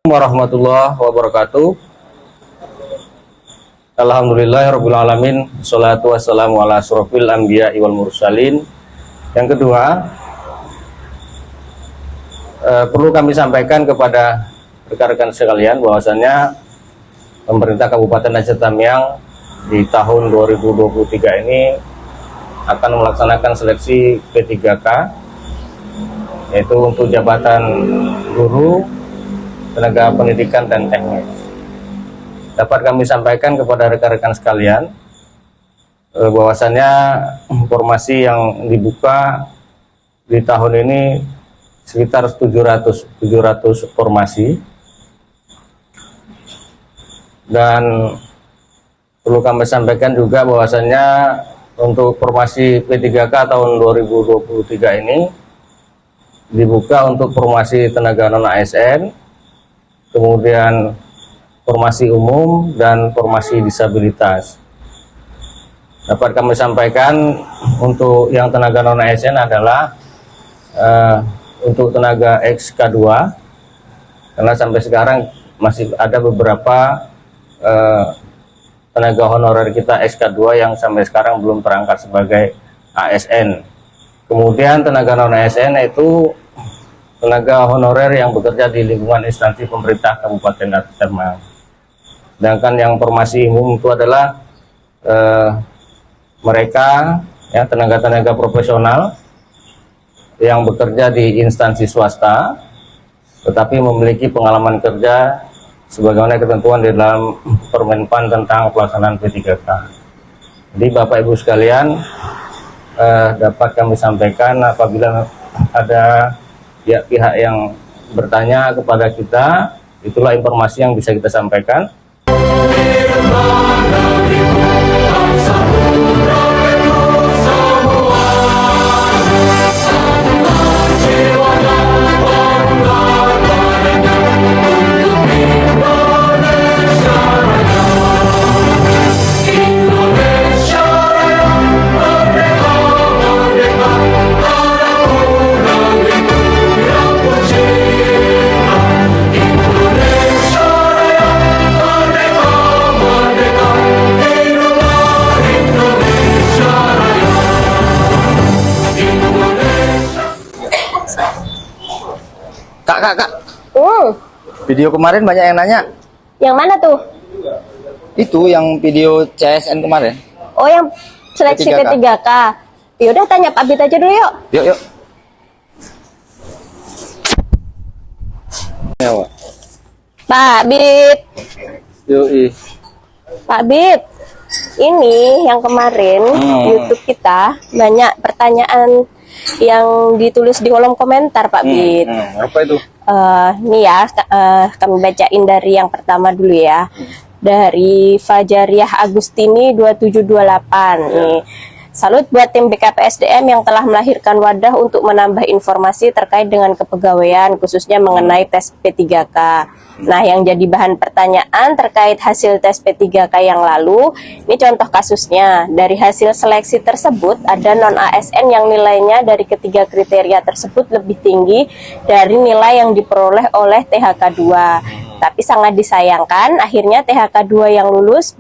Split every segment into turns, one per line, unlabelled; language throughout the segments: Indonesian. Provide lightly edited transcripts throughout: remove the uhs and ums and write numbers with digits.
Warahmatullahi wabarakatuh. Alhamdulillahirabbil alamin. Sholatu wassalamu ala asrofil anbiya wal mursalin. Yang kedua, perlu kami sampaikan kepada rekan-rekan sekalian bahwasanya pemerintah Kabupaten Aceh Tamiang di tahun 2023 ini akan melaksanakan seleksi P3K, yaitu untuk jabatan guru, tenaga pendidikan dan teknis. Dapat kami sampaikan kepada rekan-rekan sekalian bahwasannya informasi yang dibuka di tahun ini sekitar 700 formasi, dan perlu kami sampaikan juga bahwasannya untuk formasi P3K tahun 2023 ini dibuka untuk formasi tenaga non ASN, kemudian formasi umum dan formasi disabilitas. Dapat kami sampaikan untuk yang tenaga non ASN adalah untuk tenaga XK2, karena sampai sekarang masih ada beberapa tenaga honorer kita XK2 yang sampai sekarang belum terangkat sebagai ASN. Kemudian tenaga non ASN itu tenaga honorer yang bekerja di lingkungan instansi pemerintah Kabupaten Aceh Tamiang. Sedangkan yang formasi umum itu adalah mereka ya tenaga-tenaga profesional yang bekerja di instansi swasta tetapi memiliki pengalaman kerja sebagaimana ketentuan di dalam Permenpan tentang pelaksanaan P3K. Jadi Bapak Ibu sekalian, dapat kami sampaikan apabila ada pihak yang bertanya kepada kita, itulah informasi yang bisa kita sampaikan. Kak. Video kemarin banyak yang nanya.
Yang mana tuh?
Itu yang video CSN kemarin.
Oh, yang seleksi P3K. Yaudah tanya Pak Bit aja dulu yuk.
Yuk. Ya,
Pak Bit.
Yuk.
Pak Bit. Ini yang kemarin YouTube kita banyak pertanyaan yang ditulis di kolom komentar Pak Bit.
Apa itu?
Nih ya, kami bacain dari yang pertama dulu ya. Dari Fajariah Agustini 2728 nih. Salut buat tim BKPSDM yang telah melahirkan wadah untuk menambah informasi terkait dengan kepegawaian, khususnya mengenai tes P3K. Nah, yang jadi bahan pertanyaan terkait hasil tes P3K yang lalu, ini contoh kasusnya. Dari hasil seleksi tersebut, ada non-ASN yang nilainya dari ketiga kriteria tersebut lebih tinggi dari nilai yang diperoleh oleh THK 2. Tapi sangat disayangkan, akhirnya THK 2 yang lulus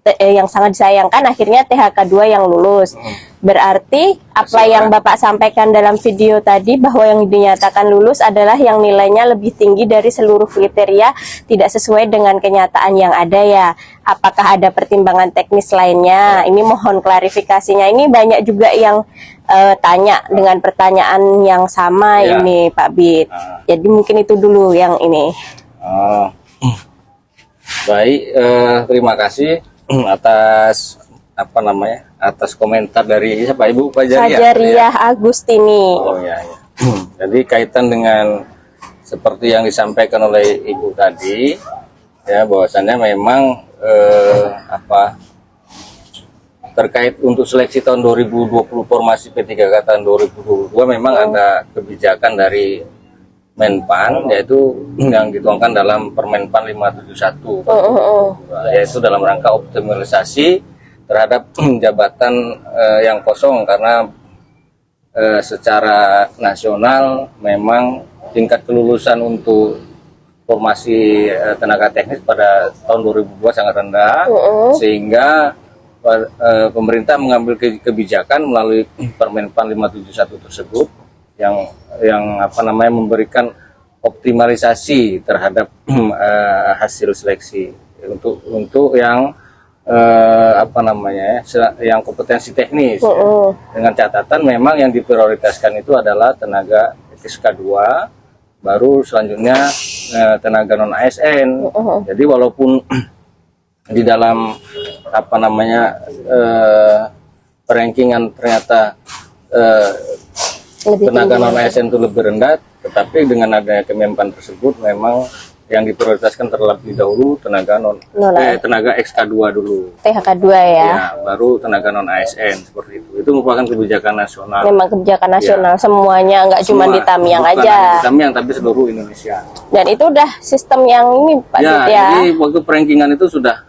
akhirnya THK 2 yang lulus. Berarti apa yang Bapak sampaikan dalam video tadi bahwa yang dinyatakan lulus adalah yang nilainya lebih tinggi dari seluruh kriteria tidak sesuai dengan kenyataan yang ada ya. Apakah ada pertimbangan teknis lainnya? Ini mohon klarifikasinya. Ini banyak juga yang tanya dengan pertanyaan yang sama ya. Ini Pak Bit. Jadi mungkin itu dulu yang ini.
Baik, terima kasih atas atas komentar dari siapa Ibu
Fajariah Agustini.
Oh ya. Jadi kaitan dengan seperti yang disampaikan oleh Ibu tadi ya, bahwasannya memang terkait untuk seleksi tahun 2020 formasi P3K tahun 2022 memang ada kebijakan dari Menpan, yaitu yang dituangkan dalam Permenpan 571, yaitu dalam rangka optimalisasi terhadap jabatan yang kosong, karena secara nasional memang tingkat kelulusan untuk formasi tenaga teknis pada tahun 2002 sangat rendah, sehingga pemerintah mengambil kebijakan melalui Permenpan 571 tersebut yang apa namanya memberikan optimalisasi terhadap hasil seleksi untuk yang apa namanya yang kompetensi teknis, dengan catatan memang yang diprioritaskan itu adalah tenaga SK2, baru selanjutnya tenaga non ASN. Jadi walaupun di dalam apa namanya rankingan ternyata tenaga non ASN itu lebih rendah, tetapi dengan adanya Kemenpan tersebut memang yang diprioritaskan terlebih dahulu tenaga tenaga XK2 dulu.
THK2 ya.
Baru tenaga non ASN seperti itu. Itu merupakan kebijakan nasional.
Memang kebijakan nasional semuanya, nggak cuma di Tamiang aja.
Di Tamiang tapi seluruh Indonesia.
Dan itu udah sistem yang ini Pak Dit ya.
Jadi waktu perankingan itu sudah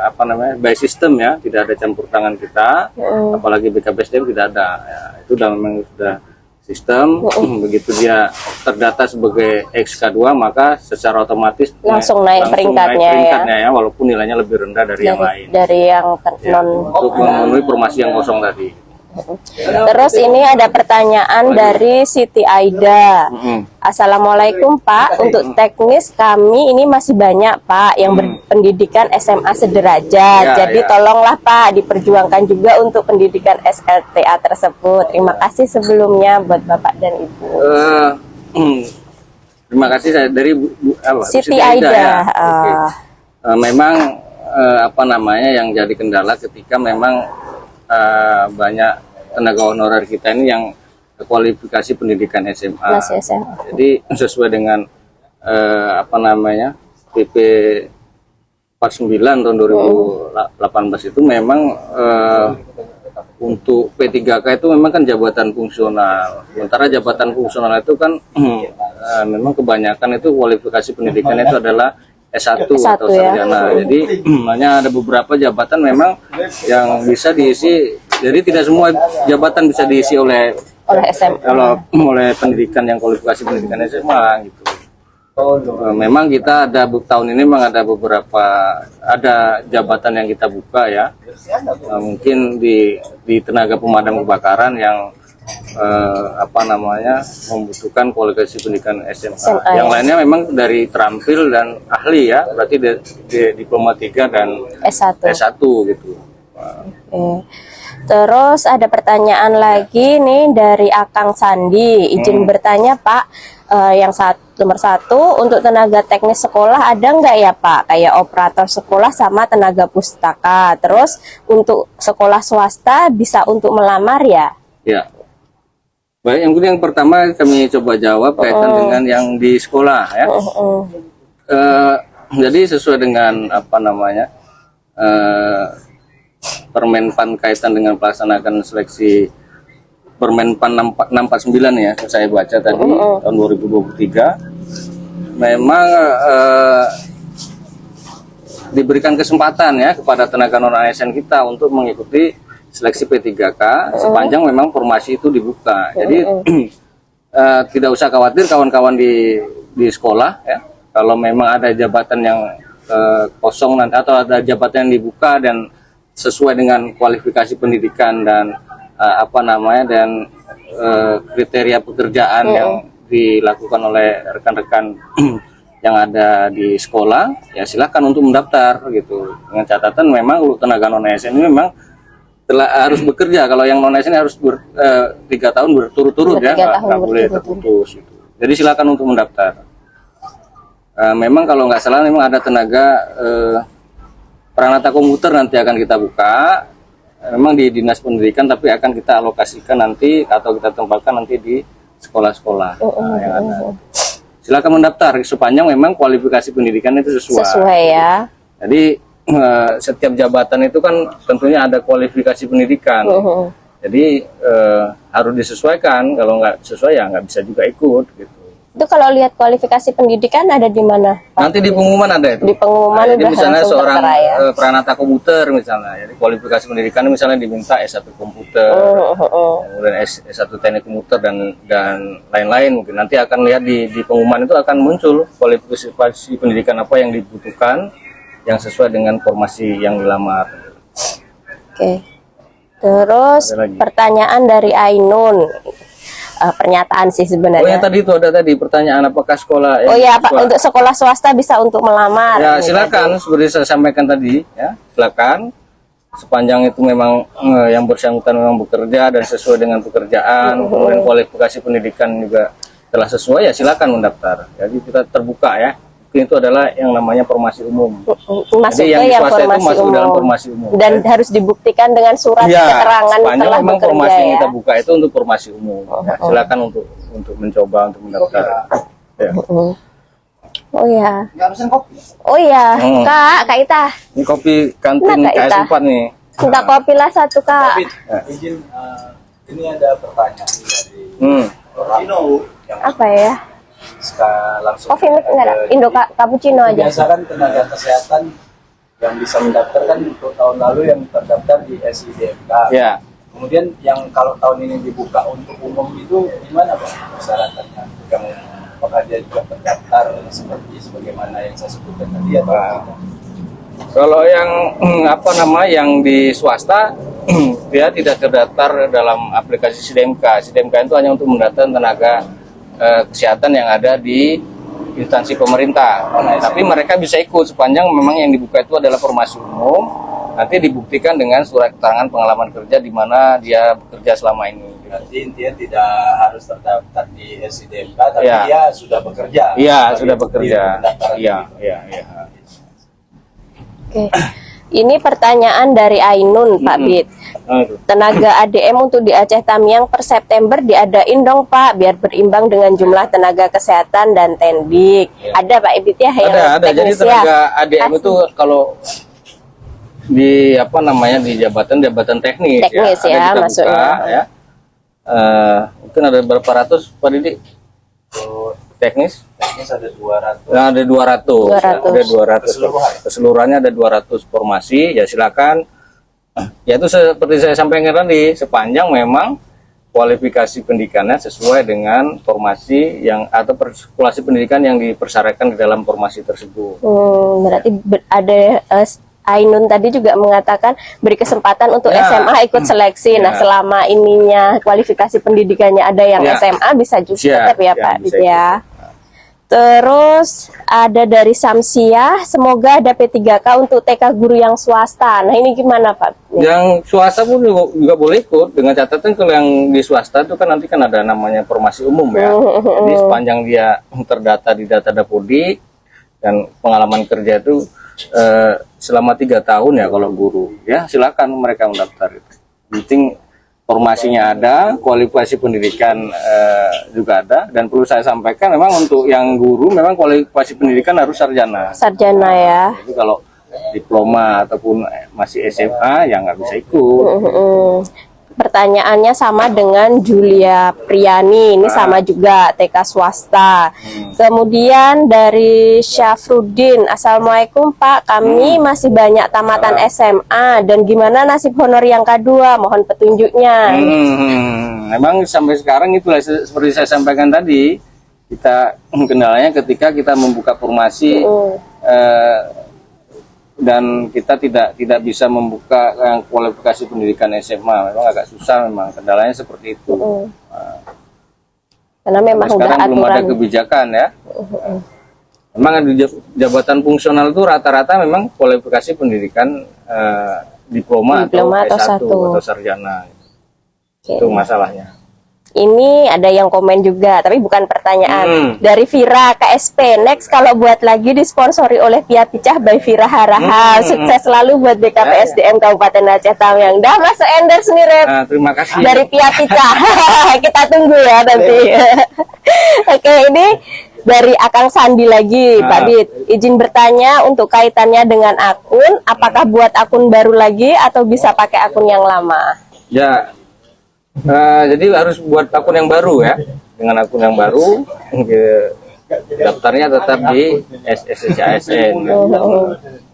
apa namanya by system ya, tidak ada campur tangan kita, apalagi BKPSDM tidak ada. Ya, itu memang sudah sistem. Begitu dia terdata sebagai XK2 maka secara otomatis
langsung naik peringkatnya
ya, walaupun nilainya lebih rendah dari yang lain.
Dari yang
untuk memenuhi formasi yang kosong tadi.
Terus ini ada pertanyaan dari Siti Aida. Assalamualaikum Pak, untuk teknis kami ini masih banyak Pak yang berpendidikan SMA sederajat. Jadi tolonglah Pak diperjuangkan juga untuk pendidikan SLTA tersebut. Terima kasih sebelumnya buat Bapak dan Ibu.
Terima kasih saya dari
Siti Aida. Ya.
Memang apa namanya yang jadi kendala ketika memang banyak tenaga honorer kita ini yang kualifikasi pendidikan SMA.
Masih SMA.
Jadi sesuai dengan apa namanya PP 49 tahun 2018 itu memang untuk P3K itu memang kan jabatan fungsional. Sementara jabatan fungsional itu kan memang kebanyakan itu kualifikasi pendidikan itu adalah S1 atau sarjana. Jadi hanya ada beberapa jabatan memang yang bisa diisi. Jadi tidak semua jabatan bisa diisi oleh
SMA.
oleh pendidikan yang kualifikasi pendidikan SMA gitu. Memang kita ada tahun ini memang ada beberapa jabatan yang kita buka ya. Mungkin di tenaga pemadam kebakaran yang apa namanya membutuhkan kualifikasi pendidikan SMA. Yang lainnya memang dari terampil dan ahli ya, berarti diploma 3 dan S1 gitu.
Terus ada pertanyaan lagi nih dari Akang Sandi. Izin bertanya Pak, nomor satu untuk tenaga teknis sekolah ada nggak ya Pak? Kayak operator sekolah sama tenaga pustaka. Terus untuk sekolah swasta bisa untuk melamar ya?
Ya. Baik, yang pertama kami coba jawab kaitan dengan yang di sekolah ya. Jadi sesuai dengan apa namanya Permenpan kaitan dengan pelaksanaan seleksi Permenpan 649 ya, saya baca tadi tahun 2023 memang diberikan kesempatan ya kepada tenaga non ASN kita untuk mengikuti seleksi P3K sepanjang memang formasi itu dibuka. Jadi tidak usah khawatir kawan-kawan di sekolah ya, kalau memang ada jabatan yang kosong nanti atau ada jabatan yang dibuka dan sesuai dengan kualifikasi pendidikan dan apa namanya dan kriteria pekerjaan yang dilakukan oleh rekan-rekan yang ada di sekolah, ya silakan untuk mendaftar gitu. Dengan catatan memang untuk tenaga non ASN ini memang harus bekerja. Kalau yang non ASN harus 3 tahun berturut-turut ya, nggak boleh terputus. Gitu. Jadi silakan untuk mendaftar. Memang kalau nggak salah memang ada tenaga Pranata komputer nanti akan kita buka, memang di dinas pendidikan, tapi akan kita alokasikan nanti atau kita tempatkan nanti di sekolah-sekolah yang ada. Silakan mendaftar sepanjang memang kualifikasi pendidikan itu sesuai
ya.
Jadi setiap jabatan itu kan tentunya ada kualifikasi pendidikan. Jadi harus disesuaikan. Kalau nggak sesuai ya nggak bisa juga ikut gitu.
Itu kalau lihat kualifikasi pendidikan ada di mana, Pak?
Nanti di pengumuman ada itu.
Di pengumuman
Jadi
udah
misalnya
langsung
seorang
tertera ya.
peranata komputer misalnya, jadi kualifikasi pendidikan misalnya diminta S1 komputer, kemudian S1 teknik komputer dan lain-lain. Mungkin nanti akan lihat di pengumuman itu akan muncul kualifikasi pendidikan apa yang dibutuhkan yang sesuai dengan formasi yang dilamar.
Oke. Terus
Ada lagi.
pertanyaan dari Ainun. Pernyataan sih
Oh
sebenarnya.
yang tadi itu ada tadi pertanyaan apakah sekolah
Oh ya, Pak, untuk sekolah swasta bisa untuk melamar.
ya
Ini
silakan seperti saya sampaikan tadi ya, silakan sepanjang itu memang yang bersangkutan memang bekerja dan sesuai dengan pekerjaan, kemudian kualifikasi pendidikan juga telah sesuai, ya silakan mendaftar. Jadi kita terbuka ya. Itu adalah yang namanya formasi umum.
Masuk
Jadi yang
ke
di
yang
swasta itu
formasi
masuk
umum.
dalam formasi umum.
Dan harus dibuktikan dengan surat
Ya,
keterangan
sepanjang
telah
memang
bekerja
formasi yang
ya.
kita buka itu untuk formasi umum. Ya, silakan untuk mencoba untuk mendaftar. Ya.
Oh ya.
Nggak pesen kopi.
Oh ya,
Hmm.
Kak Ita.
Ini kopi kantin
Nah, Kak Ita.
KS4 nih.
Minta kopi lah satu, Kak.
Izin, ini ada pertanyaan dari
Hmm.
Rino yang
Apa ya?
langsung
Kopi mix enggak ada? Indo cappuccino aja.
biasa kan tenaga kesehatan yang bisa mendaftarkan untuk tahun lalu yang terdaftar di SIDMK.
Ya.
Kemudian yang kalau tahun ini dibuka untuk umum itu gimana Pak persyaratannya? Yang apakah dia juga terdaftar seperti sebagaimana yang saya sebutkan tadi atau tidak?
Kalau yang yang di swasta dia tidak terdaftar dalam aplikasi SIDMK. SIDMK itu hanya untuk mendatangkan tenaga kesehatan yang ada di instansi pemerintah. Tapi mereka bisa ikut sepanjang memang yang dibuka itu adalah formasi umum. Nanti dibuktikan dengan surat keterangan pengalaman kerja di mana dia bekerja selama ini.
Berarti intinya tidak harus terdaftar di SIDMK, tapi
Ya.
dia sudah bekerja.
Iya,
Sebagai
sudah
bukti
bekerja.
pendaftaran
Iya,
itu.
iya, iya.
Oke. Ini pertanyaan dari Ainun, Pak Bit.
Nah, itu.
Tenaga ADM untuk di Aceh Tamiang per September diadain dong, Pak, biar berimbang dengan jumlah tenaga kesehatan dan tendik. Ada Pak Ibit ya yang
Ada. Jadi
teknis
tenaga
ya?
ADM itu kalau di di jabatan teknis,
Teknis ya,
ada kita
maksudnya.
buka, ya. Mungkin ada berapa ratus Pak Didi
Untuk
teknis?
teknis ada 200.
Nah, ada 200.
200.
Ada 200.
Keseluruhan.
Keseluruhannya ada 200 formasi. Ya silakan. Ya itu seperti saya sampaikan tadi, sepanjang memang kualifikasi pendidikannya sesuai dengan formasi yang atau kualifikasi pendidikan yang dipersyaratkan di dalam formasi tersebut.
Berarti ada Ainun tadi juga mengatakan beri kesempatan untuk
Ya.
SMA ikut seleksi. Nah,
Ya.
selama ininya kualifikasi pendidikannya ada yang
Ya.
SMA bisa juga
Ya,
tetap ya,
ya,
Pak
bisa
Bit ya. Terus ada dari Samsiah, semoga ada P3K untuk TK guru yang swasta. Nah, ini gimana, Pak?
Yang swasta pun juga boleh ikut, dengan catatan kalau yang di swasta itu kan nanti kan ada namanya formasi umum ya. Jadi sepanjang dia terdata di data Dapodik dan pengalaman kerja itu selama 3 tahun ya kalau guru, ya silakan mereka mendaftar itu. Penting formasinya ada, kualifikasi pendidikan juga ada, dan perlu saya sampaikan memang untuk yang guru memang kualifikasi pendidikan harus sarjana.
Sarjana ya.
Jadi kalau diploma ataupun masih SMA ya nggak bisa ikut.
Pertanyaannya sama dengan Julia Priani, ini sama juga TK swasta. Kemudian dari Syafruddin, Assalamualaikum Pak, kami masih banyak tamatan SMA dan gimana nasib honor yang kedua, mohon petunjuknya.
Memang sampai sekarang itulah seperti saya sampaikan tadi, kita kendalanya ketika kita membuka formasi dan kita tidak bisa membuka yang kualifikasi pendidikan SMA, memang agak susah, memang kendalanya seperti itu.
Karena memang
Sampai
udah
sekarang belum ada
aturan.
kebijakan ya. Memang ada jabatan fungsional itu rata-rata memang kualifikasi pendidikan diploma atau
Diploma
S1
atau
atau sarjana.
Oke.
Itu masalahnya.
Ini ada yang komen juga, tapi bukan pertanyaan. Dari Vira KSP. Next, kalau buat lagi disponsori oleh Pia Picah by Vira Harahap. Sukses selalu buat BKPSDM Kabupaten Aceh Tamiang. Dah masuk endorse nih, Rep.
Terima kasih.
Dari Pia Picah. Kita tunggu ya nanti. Oke, ini dari Akang Sandi lagi, Pak Bit. Izin bertanya untuk kaitannya dengan akun, apakah buat akun baru lagi atau bisa pakai akun yang lama?
Ya, jadi harus buat akun yang baru ya. dengan akun yang baru, daftarnya tetap di SSCASN.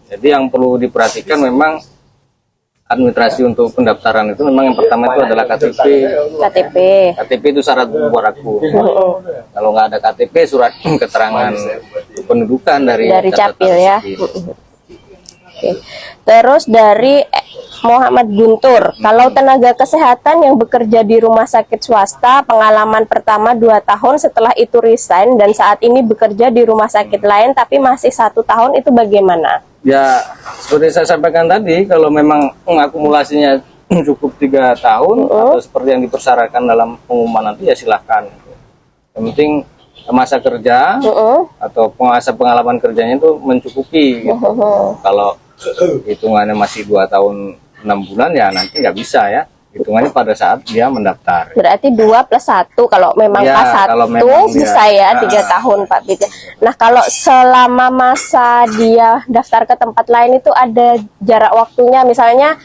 Jadi yang perlu diperhatikan memang administrasi untuk pendaftaran itu memang yang pertama itu adalah KTP. KTP itu syarat buat aku. Kalau nggak ada KTP, surat keterangan pendudukan dari
Capil ya. Oke. Terus dari Muhammad Guntur, kalau tenaga kesehatan yang bekerja di rumah sakit swasta, pengalaman pertama 2 tahun, setelah itu resign dan saat ini bekerja di rumah sakit lain tapi masih 1 tahun, itu bagaimana?
Ya, seperti saya sampaikan tadi, kalau memang akumulasinya cukup 3 tahun atau seperti yang dipersyaratkan dalam pengumuman nanti, ya silahkan. Yang penting masa kerja atau masa pengalaman kerjanya itu mencukupi. Gitu. Kalau hitungannya masih 2 tahun 6 bulan, ya nanti nggak bisa ya. Hitungannya pada saat dia mendaftar.
Berarti 2 + 1, kalau memang
ya,
pas 1 bisa ya 3 tahun Pak Bit. Nah, kalau selama masa dia daftar ke tempat lain itu ada jarak waktunya, misalnya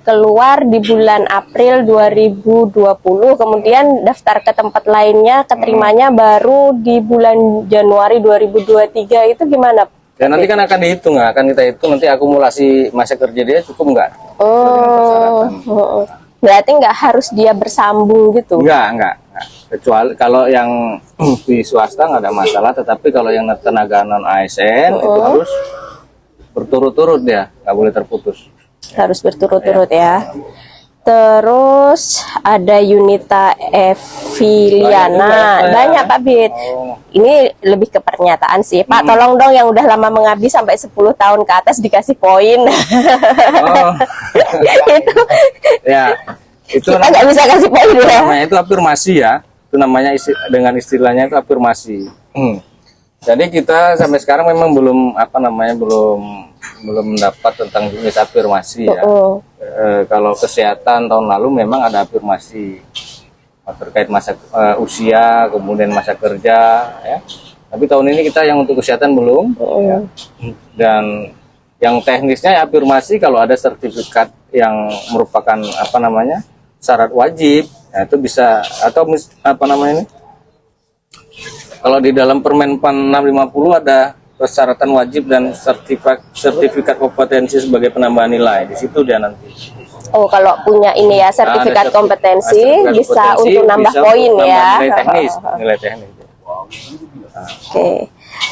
keluar di bulan April 2020, kemudian daftar ke tempat lainnya, keterimanya baru di bulan Januari 2023, itu gimana?
Ya nanti kan akan dihitung, akan kita hitung nanti akumulasi masa kerja dia cukup nggak?
Berarti nggak harus dia bersambung gitu?
Enggak. Kecuali kalau yang di swasta nggak ada masalah, tetapi kalau yang tenaga non ASN itu harus berturut-turut ya, nggak boleh terputus.
Harus berturut-turut ya. Terus ada Yunita Eviliana, banyak Pak Bit. Ini lebih ke pernyataan sih, Pak. Tolong dong yang udah lama mengabdi sampai 10 tahun ke atas dikasih poin. Itu
Ya, itu
kita nggak bisa kasih poin ya.
namanya itu afirmasi ya. Itu namanya dengan istilahnya itu afirmasi. Jadi kita sampai sekarang memang belum belum mendapat tentang jenis afirmasi ya. Kalau kesehatan tahun lalu memang ada afirmasi terkait masa usia, kemudian masa kerja ya. Tapi tahun ini kita yang untuk kesehatan belum. Ya. Dan yang teknisnya afirmasi kalau ada sertifikat yang merupakan syarat wajib, ya itu bisa, atau kalau di dalam Permen PAN 650 ada persyaratan wajib dan sertifikat kompetensi sebagai penambahan nilai. Di situ dia nanti.
Oh, kalau punya ini ya sertifikat kompetensi bisa untuk nambah poin ya.
Nilai teknis.
Oke.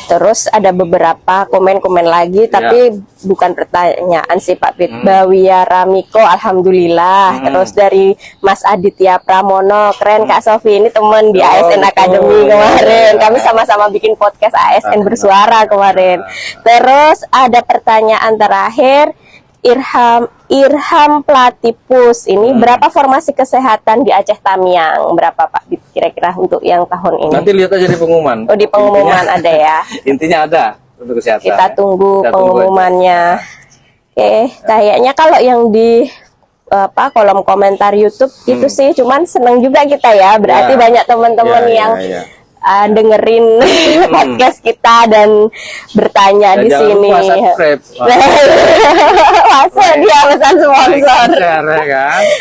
Terus ada beberapa komen-komen lagi, tapi bukan pertanyaan sih Pak Bit. Bawia Ramiko, alhamdulillah. Terus dari Mas Aditya Pramono, keren Kak Sofi, ini teman di ASN Academy kemarin. Kami sama-sama bikin podcast ASN Bersuara kemarin. Terus ada pertanyaan terakhir, Irham Platipus, ini berapa formasi kesehatan di Aceh Tamiang? Berapa Pak Bit kira-kira untuk yang tahun ini?
Nanti lihat aja di pengumuman.
Oh, di pengumuman ada ya.
Intinya ada untuk kesehatan.
Kita tunggu pengumumannya. Oke, kayaknya kalau yang di kolom komentar YouTube itu sih, cuman seneng juga kita ya. Berarti banyak teman-teman yang dengerin podcast kita dan bertanya di sini. Masa dia pesan sponsor.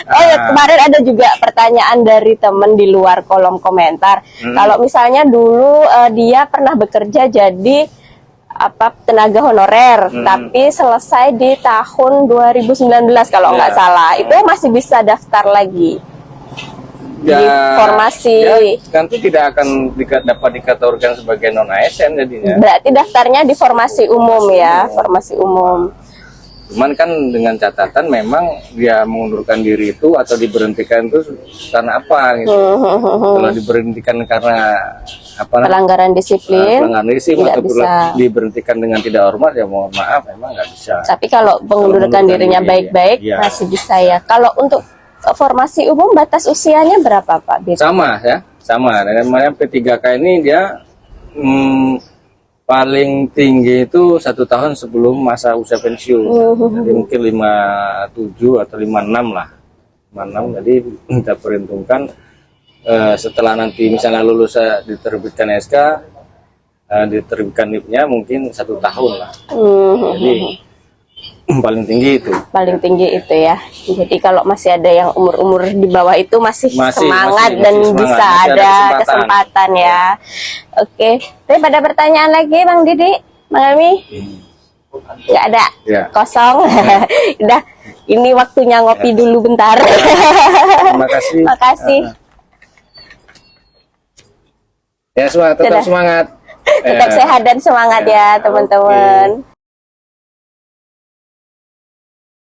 Oh ya, kemarin ada juga pertanyaan dari temen di luar kolom komentar. Kalau misalnya dulu dia pernah bekerja jadi tenaga honorer, tapi selesai di tahun 2019 kalau nggak salah, itu masih bisa daftar lagi. Di formasi
nanti tidak akan dapat dikategorikan sebagai non ASN jadinya.
Berarti daftarnya di formasi umum ya, formasi umum.
Cuman kan dengan catatan memang dia mengundurkan diri itu atau diberhentikan itu karena apa gitu. Kalau diberhentikan karena
pelanggaran disiplin,
atau diberhentikan dengan tidak hormat, ya mohon maaf memang nggak bisa.
Tapi kalau mengundurkan dirinya baik-baik masih bisa ya. Kalau untuk formasi umum batas usianya berapa Pak?
Sama ya, sama. Namanya P3K ini dia paling tinggi itu 1 tahun sebelum masa usia pensiun. Jadi mungkin 57 atau 56 lah. 56, jadi kita perhitungkan setelah nanti misalnya lulus diterbitkan SK, diterbitkan NIP-nya mungkin 1 tahun lah. Jadi paling tinggi itu.
Paling tinggi itu ya. Jadi kalau masih ada yang umur-umur di bawah itu masih, semangat dan
masih semangat.
bisa
Masih
ada kesempatan ya. Oke. Tapi pada pertanyaan lagi Bang Didi, Bang Ami? Nggak ada,
Ya.
kosong. Udah, ini waktunya ngopi dulu bentar.
Terima kasih.
Makasih.
Ya, tetap
Dadah.
semangat.
Tetap
Ya.
sehat dan semangat ya teman-teman.